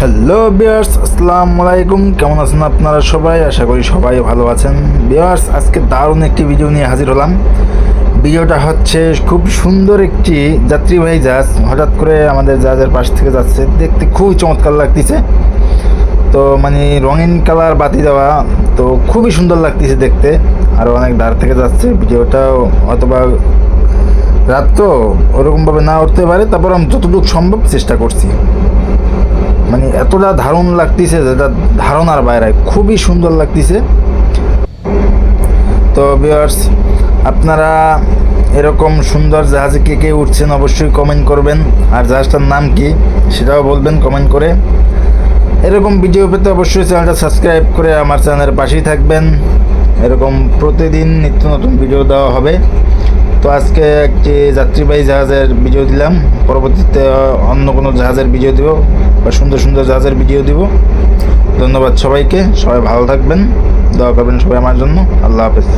Hello viewers, আসসালামু আলাইকুম। কেমন আছেন আপনারা সবাই? আশা করি সবাই ভালো আছেন। ভিউয়ার্স, আজকে দারুণ একটি ভিডিও নিয়ে হাজির হলাম। ভিডিওটা হচ্ছে খুব সুন্দর একটি যাত্রীবাহী জাহাজ হঠাৎ করে আমাদের জাহাজের পাশ থেকে যাচ্ছে। দেখতে খুবই চমৎকার লাগতেছে। তো মানে রঙিন কালার বাতি দেওয়া, তো খুবই সুন্দর লাগতেছে দেখতে। আরও অনেক ধার থেকে যাচ্ছে। ভিডিওটাও অথবা রাত তো ওরকমভাবে না উঠতে পারে, তারপর আমি যতটুকু সম্ভব চেষ্টা করছি। মানে এতটা দারুণ লাগতেছে যেটা ধারণার বাইরে, খুবই সুন্দর লাগতেছে। তো ভিউয়ার্স, আপনারা এরকম সুন্দর জাহাজে কে কে উঠছেন অবশ্যই কমেন্ট করবেন, আর জাহাজটার নাম কি সেটাও বলবেন কমেন্ট করে। এরকম ভিডিও পেতে অবশ্যই চ্যানেলটা সাবস্ক্রাইব করে আমার চ্যানেলের পাশেই থাকবেন। এরকম প্রতিদিন নিত্য নতুন ভিডিও দেওয়া হবে। তো আজকে একটি যাত্রীবাহী জাহাজের ভিডিও দিলাম, পরবর্তীতে অন্য কোনো জাহাজের ভিডিও দিব বা সুন্দর সুন্দর জাহাজের ভিডিও দিব। ধন্যবাদ সবাইকে, সবাই ভালো থাকবেন, দোয়া করবেন সবাই আমার জন্য। আল্লাহ হাফেজ।